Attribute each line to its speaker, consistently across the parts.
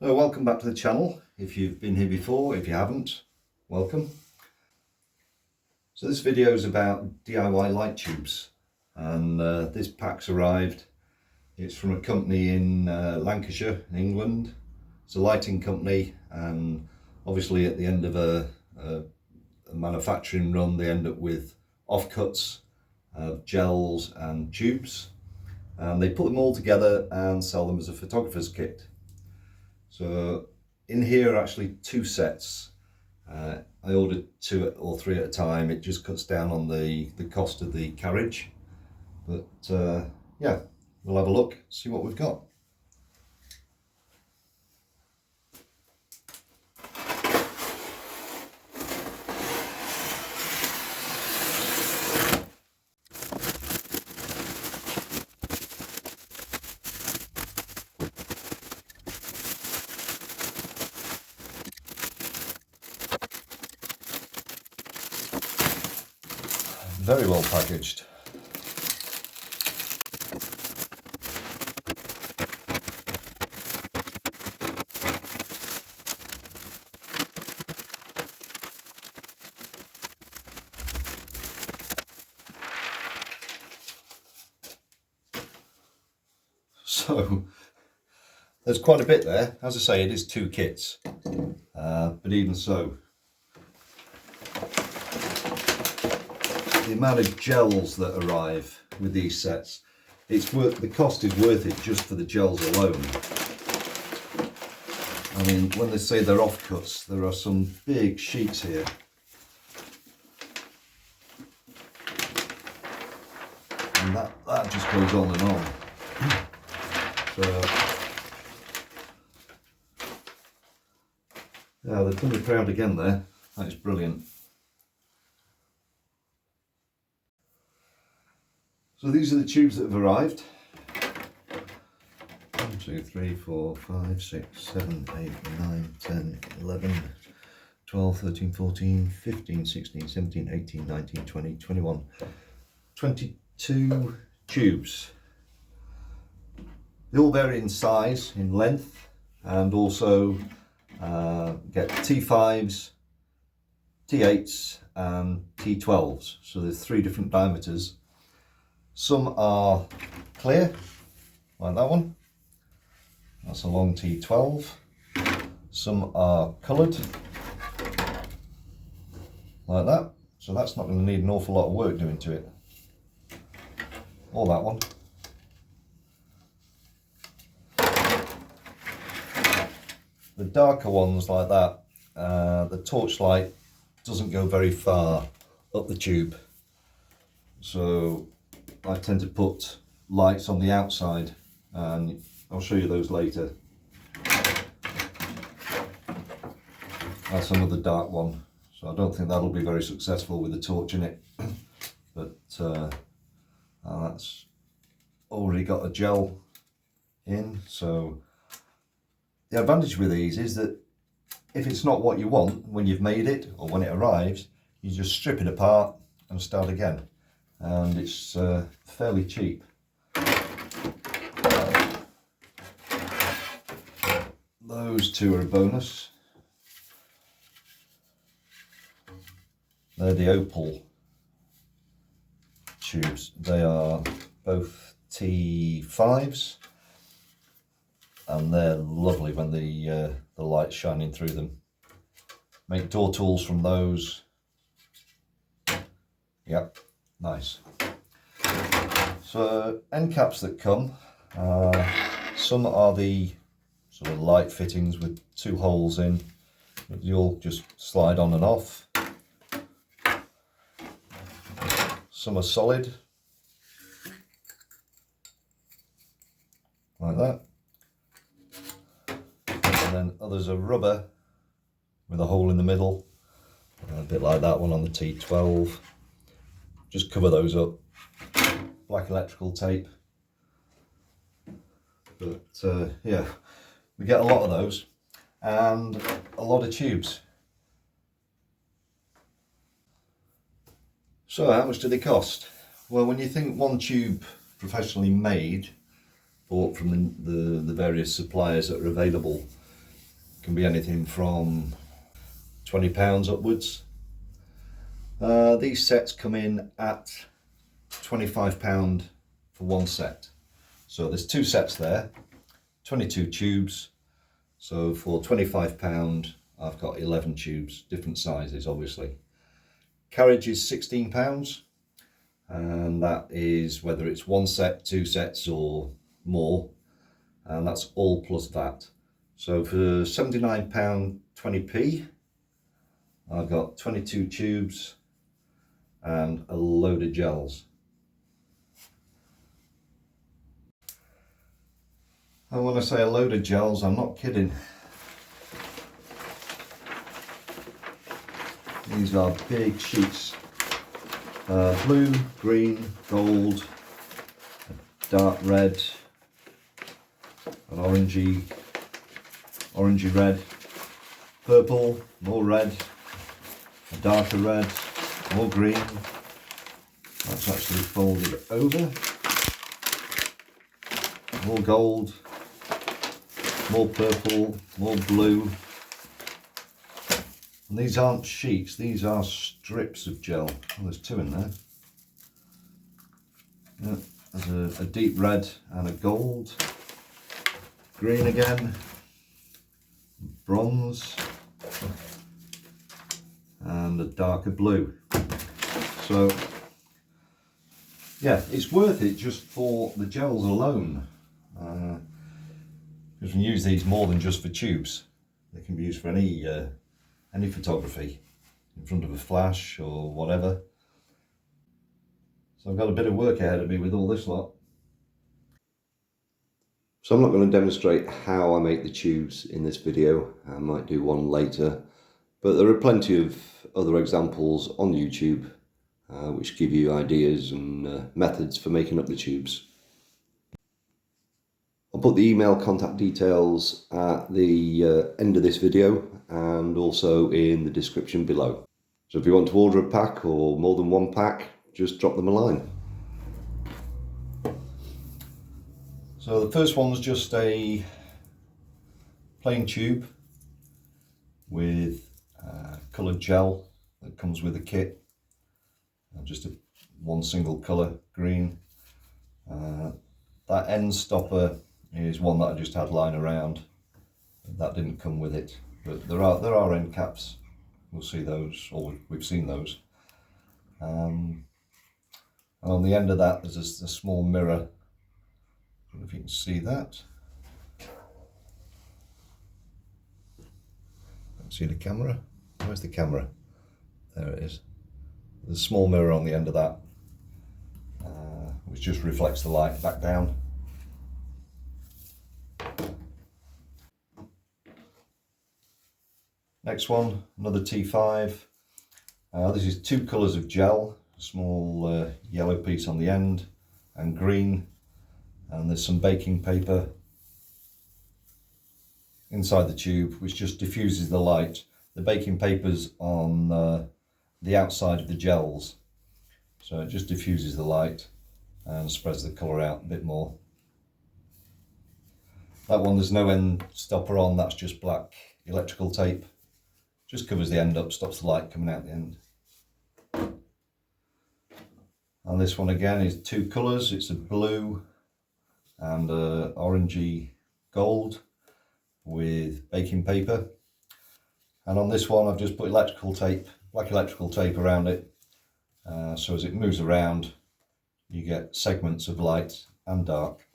Speaker 1: So welcome back to the channel. If you've been here before, if you haven't, welcome. So this video is about DIY light tubes, and this pack's arrived. It's from a company in Lancashire, in England. It's a lighting company, and obviously at the end of a manufacturing run they end up with offcuts of gels and tubes, and they put them all together and sell them as a photographer's kit. So in here are actually two sets. I ordered 2 or 3 at a time. It just cuts down on the cost of the carriage. But yeah, we'll have a look, see what we've got. Very well packaged. So there's quite a bit there. As I say, it is 2 kits, but even so, the amount of gels that arrive with these sets, the cost is worth it just for the gels alone. I mean, when they say they're offcuts, there are some big sheets here. And that just goes on and on. So, yeah, they've done the crowd again there. That is brilliant. So these are the tubes that have arrived. 1, 2, 3, 4, 5, 6, 7, 8, 9, 10, 11, 12, 13, 14, 15, 16, 17, 18, 19, 20, 21, 22 tubes. They all vary in size, in length, and also get T5s, T8s and T12s. So there's 3 different diameters. Some are clear, like that one. That's a long T12. Some are coloured, like that. So that's not going to need an awful lot of work doing to it. Or that one. The darker ones like that, the torchlight doesn't go very far up the tube. So I tend to put lights on the outside, and I'll show you those later. That's another dark one, so I don't think that'll be very successful with a torch in it. But that's already got a gel in. So the advantage with these is that if it's not what you want when you've made it or when it arrives, you just strip it apart and start again. And it's fairly cheap. Those 2 are a bonus. They're the opal tubes. They are both T5s, and they're lovely when the light's shining through them. Make door tools from those. Yep. Nice. So end caps that come, some are the sort of light fittings with 2 holes in. You'll just slide on and off. Some are solid, like that. And then others are rubber with a hole in the middle, a bit like that one on the T12. Just cover those up, black electrical tape. But yeah, we get a lot of those and a lot of tubes. So how much do they cost? Well, when you think one tube professionally made, bought from the various suppliers that are available, Can be anything from £20 upwards. These sets come in at £25 for one set. So there's two sets there, 22 tubes. So for £25, I've got 11 tubes, different sizes obviously. Carriage is £16, and that is whether it's one set, two sets or more, and that's all plus VAT. So for £79 20p, I've got 22 tubes and a load of gels. And when I say a load of gels, I'm not kidding. These are big sheets. Blue, green, gold, dark red, an orangey red, purple, more red, a darker red, more green. That's actually folded over. More gold, more purple, more blue. And these aren't sheets, these are strips of gel. Oh, there's two in there. Yeah, there's a deep red and a gold. Green again. Bronze. And a darker blue. So, yeah, it's worth it just for the gels alone. Because we can use these more than just for tubes. They can be used for any photography, in front of a flash or whatever. So I've got a bit of work ahead of me with all this lot. So I'm not going to demonstrate how I make the tubes in this video. I might do one later, but there are plenty of other examples on YouTube which give you ideas and methods for making up the tubes. I'll put the email contact details at the end of this video and also in the description below. So if you want to order a pack or more than one pack, just drop them a line. So the first one's just a plain tube with coloured gel that comes with the kit. Just one single colour, green. That end stopper is one that I just had lying around. That didn't come with it, but there are end caps. We'll see those, or we've seen those. And on the end of that there's a small mirror. I don't know if you can see that. Don't see the camera. Where's the camera? There it is. There's a small mirror on the end of that, which just reflects the light back down. Next one, another T5. This is two colours of gel, a small yellow piece on the end and green, and there's some baking paper inside the tube which just diffuses the light. The baking paper's on the outside of the gels, so it just diffuses the light and spreads the colour out a bit more. That one, there's no end stopper on, that's just black electrical tape. Just covers the end up, stops the light coming out the end. And this one again is two colours, it's a blue and a orangey gold with baking paper. And on this one I've just put electrical tape, black electrical tape around it, so as it moves around you get segments of light and dark.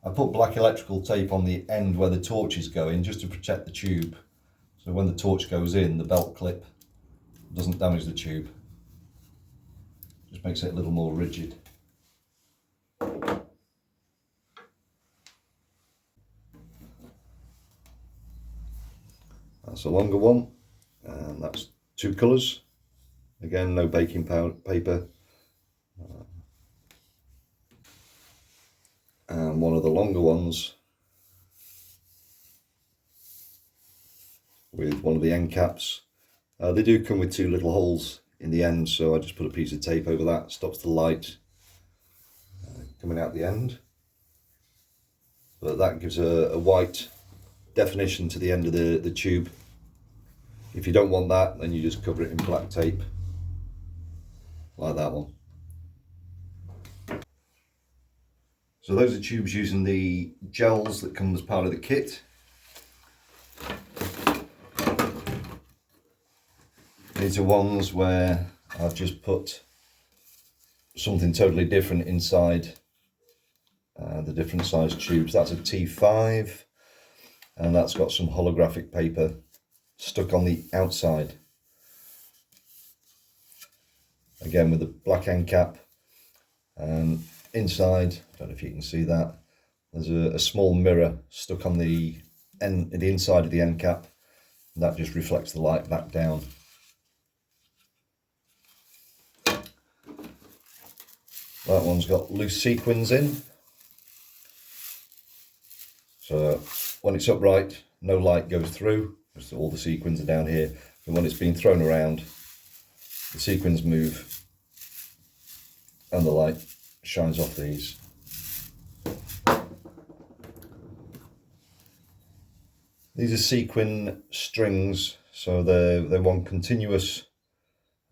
Speaker 1: I put black electrical tape on the end where the torch is going just to protect the tube, so when the torch goes in the belt clip doesn't damage the tube, just makes it a little more rigid. That's a longer one, and that's two colours. Again, no baking paper. And one of the longer ones with one of the end caps. They do come with two little holes in the end, so I just put a piece of tape over that, stops the light coming out the end. but that gives a white definition to the end of the tube. If you don't want that, then you just cover it in black tape, like that one. So those are tubes using the gels that come as part of the kit. These are ones where I've just put something totally different inside the different size tubes. That's a T5, and that's got some holographic paper stuck on the outside. Again with a black end cap, and inside, I don't know if you can see that, there's a small mirror stuck on the inside of the end cap. That just reflects the light back down. That one's got loose sequins in, so when it's upright no light goes through, because all the sequins are down here, and when it's being thrown around the sequins move and the light shines off these. These are sequin strings, so they're one continuous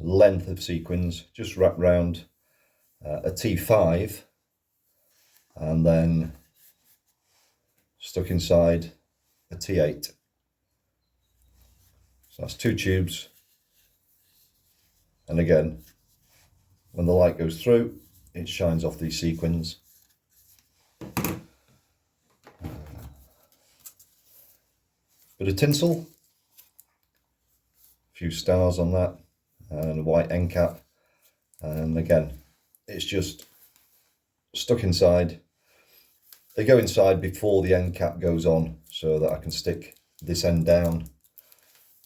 Speaker 1: length of sequins just wrapped round a T5 and then stuck inside a T8. So that's 2 tubes, and again when the light goes through it shines off these sequins. Bit of tinsel, a few stars on that, and a white end cap, and again it's just stuck inside. They go inside before the end cap goes on, so that I can stick this end down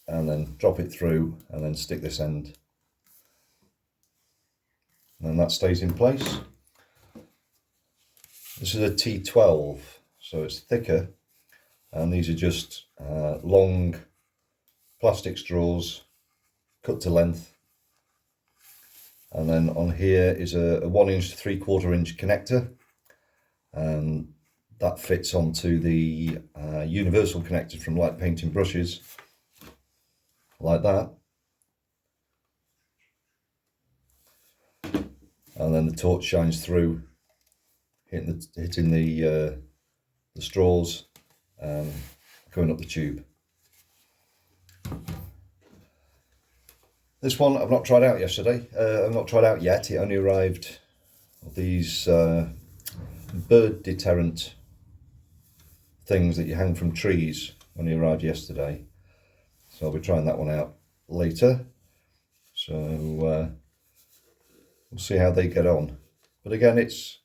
Speaker 1: and then drop it through and then stick this end, and that stays in place. This is a T12, so it's thicker, and these are just long plastic straws cut to length. And then on here is a 1" to 3/4 inch connector, and that fits onto the universal connector from light painting brushes, like that. And then the torch shines through, hitting the straws and going up the tube. This one I've not tried out yesterday. I've not tried out yet. It only arrived. These bird deterrent things that you hang from trees only arrived yesterday. So I'll be trying that one out later. So we'll see how they get on. But again, it's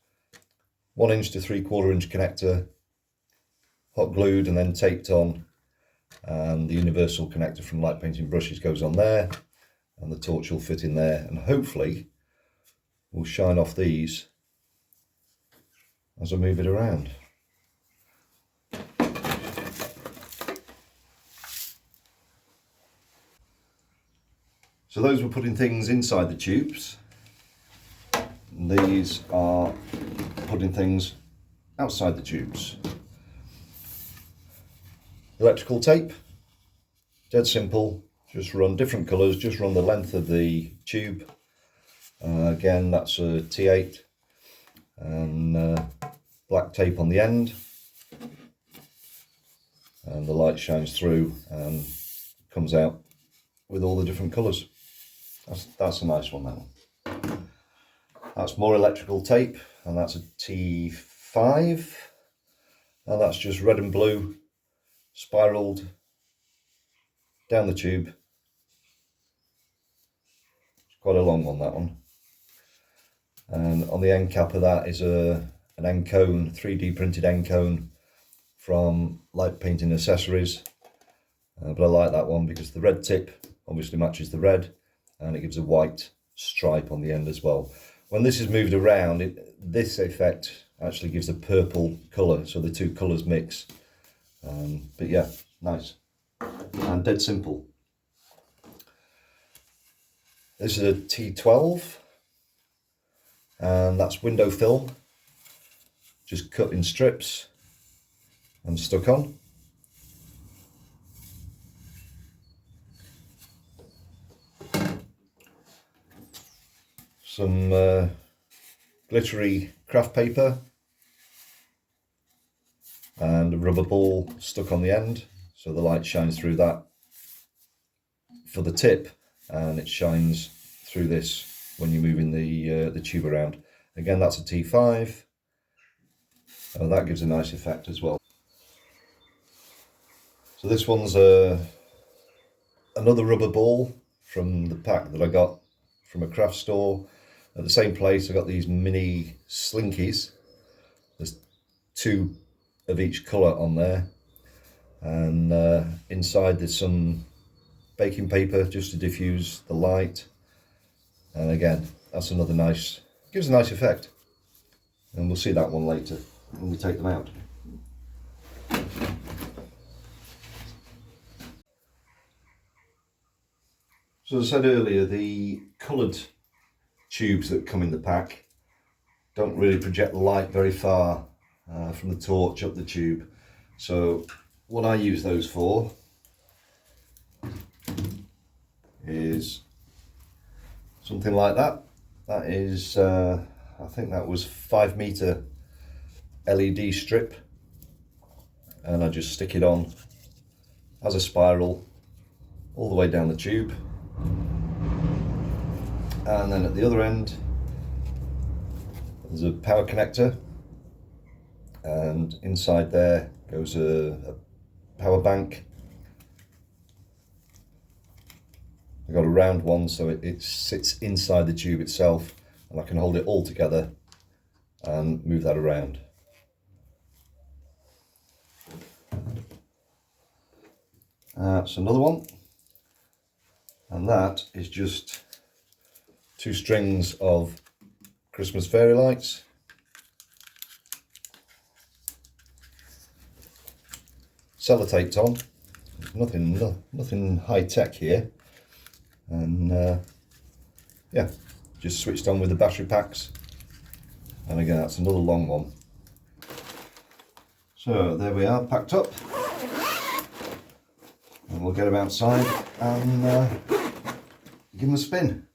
Speaker 1: 1" to 3/4 inch connector, hot glued and then taped on, and the universal connector from light painting brushes goes on there, and the torch will fit in there, and hopefully will shine off these as I move it around. So those were putting things inside the tubes. These are putting things outside the tubes. Electrical tape, dead simple, just run different colours, just run the length of the tube. Again, that's a T8, and black tape on the end, and the light shines through and comes out with all the different colours. That's a nice one, that one. That's more electrical tape, and that's a T5, and that's just red and blue spiraled down the tube. It's quite a long one, that one. And on the end cap of that is an end cone, 3D printed end cone from Light Painting Accessories. But I like that one because the red tip obviously matches the red, and it gives a white stripe on the end as well. When this is moved around, this effect actually gives a purple colour, so the two colours mix. But yeah, nice and dead simple. This is a T12, and that's window film, just cut in strips, and stuck on. Some glittery craft paper and a rubber ball stuck on the end, so the light shines through that for the tip, and it shines through this when you're moving the tube around. Again, that's a T5. That gives a nice effect as well. So this one's another rubber ball from the pack that I got from a craft store. At the same place, I got these mini slinkies. There's 2 of each colour on there, and inside there's some baking paper just to diffuse the light. And again, that's another nice, gives a nice effect. And we'll see that one later when we take them out. So as I said earlier, the coloured tubes that come in the pack don't really project the light very far from the torch up the tube. So what I use those for is something like that. That is, I think that was 5 meter LED strip, and I just stick it on as a spiral all the way down the tube. And then at the other end there's a power connector, and inside there goes a power bank. I got a round one, so it sits inside the tube itself, and I can hold it all together and move that around. That's another one, and that is just 2 strings of Christmas fairy lights. Sellotaped on, nothing high tech here, and yeah, just switched on with the battery packs. And again, that's another long one. So there we are, packed up, and we'll get them outside and give them a spin.